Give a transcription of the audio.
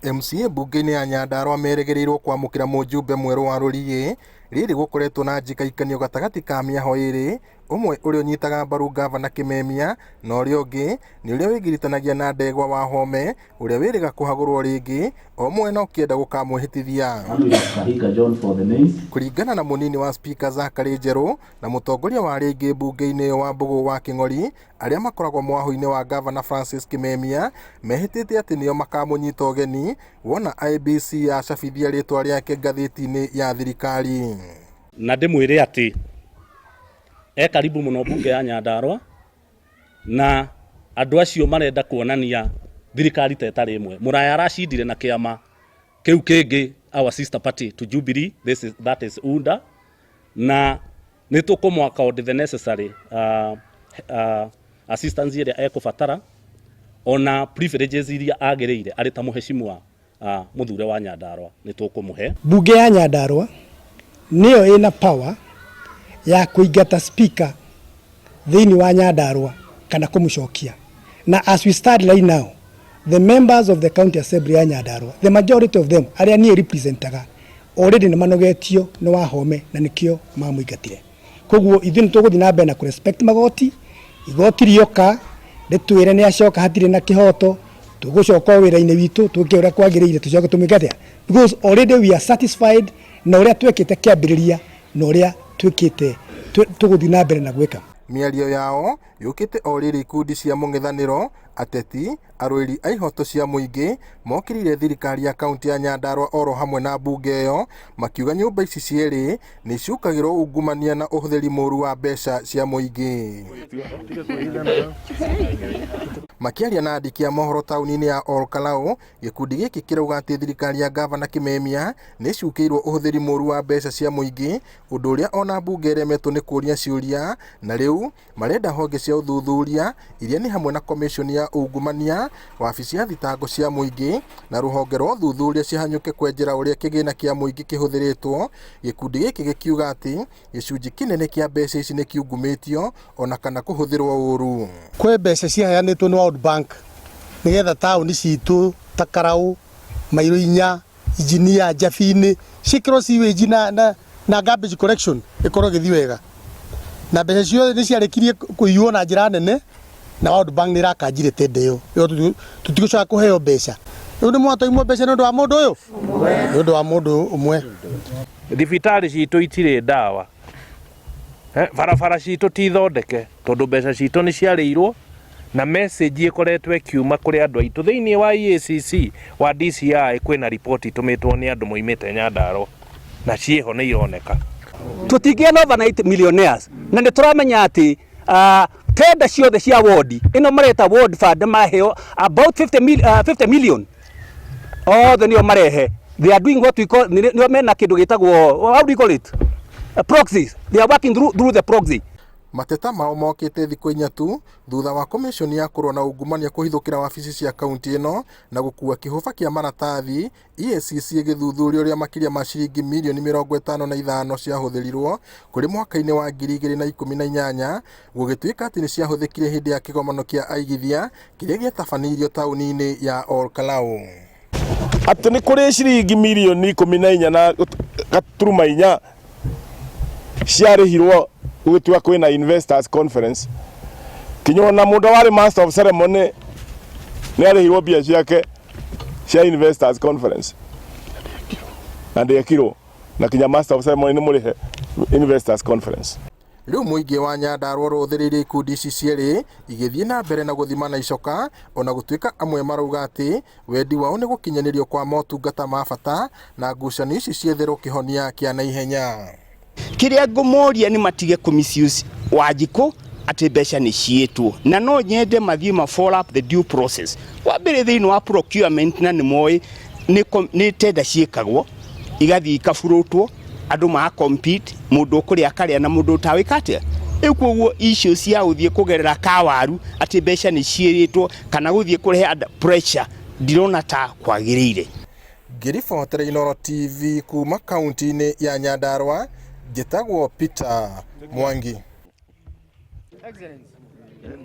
MCA bunge-inĩ ya Nyandarua merĩgĩrĩirwo kwamũkĩra mũjumbe mwerũ wa Rũriĩ rĩrĩ gũkoretwo na njikaikanio gatagatĩ ka mĩaho ĩrĩ, ũmwe ũrĩa ũnyitaga mbaru gavana Kĩmemia na ũrĩa ũngĩ nĩ ũrĩa wĩgiritanagia na Ndegwa Wahome ũrĩa wĩrĩga kũhagũrwo rĩngĩ o mwena ũkĩenda gũkamwĩhĩtithia. Kũringana na mũnini wa spika Zachary Njerũ na mũtongoria wa rĩngĩ bunge-inĩ wa Mbũgũ wa Kĩng'ori, arĩa makoragwo mwaho-inĩ wa gavana Francis Kĩmemia mehĩtĩte atĩ nĩo makamũnyita ũgeni wona IEBC yacabithia rĩtwa rĩake ngathĩti-inĩ ya thirikari. Na ndĩmwĩre atĩ karibu mũno bunge ya Nyandarua na andũ acio marenda kuonania thirikari tetarĩ ĩmwe. Mũraya aracindire na kĩama kĩu kĩngĩ, our sister party to Jubilee, that is UNDA, na nĩtũkũmwaka all the necessary assistance iria ekũbatara ona privileges iria agĩrĩire arĩ ta mũhecimu wa mũthure wa Nyandarua nĩtũkũmũhe. Bunge ya Nyandarua nĩyo ĩna power ya kũingata speaker thĩinĩ wa Nyandarua kana kũmũcokia. Na as we start right now, the members of the county assembly ya Nyandarua, the majority of them arĩa niĩ representaga already nĩ manogetio nĩ Wahome na nĩkĩo mamũingatire. Koguo ithuĩ nĩtũgũthiĩ na mbere na kũrespect magoti, igoti rĩoka rĩtwĩre nĩ acoka hatirĩ na kĩhoto, tũgũcoka wĩra-inĩ witũ twĩke ũrĩa kwagĩrĩire tũcoke tũmũingatĩra, because already we are satisfied na ũrĩa twĩkĩte kĩambĩrĩria na ũrĩa twĩkĩte tũgũthiĩ na mbere na gwĩka. Mĩario yao yũkĩte o rĩrĩ ikundi cia mũng'ethanĩro, ateti, arũĩri a ihoto cia mũingĩ mokĩrĩire thirikari ya kaunti ya Nyandarua oro hamwe na bunge ĩyo, makiuga nyũmba ici cierĩ nĩ icukagĩrwo ungumania na ũhũthĩri mũru wa mbeca cia mũingĩ. Makĩaria na andĩki a mohoro taũni-inĩ ya Ol Kalou, gĩkundi gĩkĩ kĩrauga atĩ thirikari ya gavana Kĩmemia nĩ icukĩirwo ũhũthĩri mũru wa mbeca cia mũingĩ, ũndũ ũrĩa ona bunge ĩremetwo nĩ kũũria ciũria, na rĩu marenda honge cia ũthuthuria iria nĩ hamwe na commission ya ungumania, wabici ya thitango cia mũingĩ na rũhonge rwa ũthuthuria cihanyũke kwenjera ũrĩa kĩgĩna kĩa mũingĩ kĩhũthĩrĩtwo. Gĩkundi gĩkĩ gĩkiuga atĩ gĩcunjĩ kĩnene kĩa mbeca ici nĩ kiungumĩtio ona kana kũhũthĩrwo ũru. Kwĩ mbeca ciaheanĩtwo nĩ World Bank nĩgetha taũni citũ ta Karaũ, Mairũ-Inya, Injinia, Njabi-inĩ cikĩrwo sewage na garbage collection ĩkorwo gĩthiĩ wega, na mbeca ciothe nĩ ciarĩkirie kũiywo na njĩra nene na World Bank nĩ ĩrakanjire tende ĩyo, tũtigũcoka kũheo mbeca. Rĩu nĩ mwatoimwo mbeca nĩ ũndũ wa mũndũ ũyũ, nĩ ũndũ wa mũndũ ũmwe. Thibitarĩ citũ itirĩ ndawa, barabara citũ ti thondeke tondũ mbeca citũ nĩ ciarĩirwo, na message ĩkoretwo ĩkiuma kũrĩ andũ aitũ thĩinĩ wa EACC wa DCI. Kwĩna ripoti ĩtũmĩtwo nĩ andũ moimĩte Nyandarua na ciĩho nĩ ironeka. Tũtingĩena overnight millionaires na nĩ tũramenya atĩ tenda ciothe cia ward ĩno mareta ward fund maheo about 50 million othe nĩo marehe. They are doing what we call, nĩo mena kĩndũ gĩtagwo, how do you call it, proxies. They are working through the proxy. Mateta mao mokĩte thikũ inya tu thutha wa commission ya kũrũa na ungumania kũhithũkĩra wabici cia kaunti ĩno na gũkua kĩhũba kĩa maratathi. EACC ĩgĩthuthuria ũrĩa makĩria ma ciringi mirioni 55 ciahũthĩrirwo kũrĩ mwaka-inĩ wa 2018, gũgĩtuĩka atĩ nĩ ciahũthĩkire hĩndĩ ya kĩgomano kĩa aigithia kĩrĩa gĩatabanĩirio taũni-inĩ ya Ol Kalou. Atĩ nĩ kũrĩ ciringi mirioni 14 na gaturuma 4 ciarĩhirwo gũgĩtua kwĩna investors conference. Kinyona mũndũ warĩ master of ceremony nĩ arĩhirwo mbia ciake cia investors conference na ndĩekirwo na kinya master of ceremony nĩ mũrĩhe investors conference. Rĩu mũingĩ wa Nyandarua ũrũthĩrĩirie ikundi ici cierĩ igĩthiĩ na mbere na gũthimana icoka, ona gũtuĩka amwe marauga atĩ wendi wao nĩ gũkinyanĩrio kwa motungata ma bata na ngucanio ici cietherwo kĩhonia kĩa naihenya. Kĩrĩa ngũmoria nĩ matige misuse Wanjikũ atĩ mbeca nĩ ciĩtwo, na no nyende mathiĩ ma follow up the due process. Wambere thĩinĩ wa procurement na nĩ moĩ nĩ tenda ciĩkagwo igathiĩ ikaburũtwo, andũ ma compete, mũndũ kũrĩa akarĩa na mũndũ ũtawĩka atĩa. Koguo icio cia gũthiĩ kũgerera kawaru atĩ mbeca nĩ ciĩrĩtwo kana gũthiĩ kũrehe pressure ndirona ta kwagĩrĩire. Ngĩribotera Inooro TV kuma kaunti-inĩ ya Nyandarua, njĩtagwo Peter Mwangi. Excellent.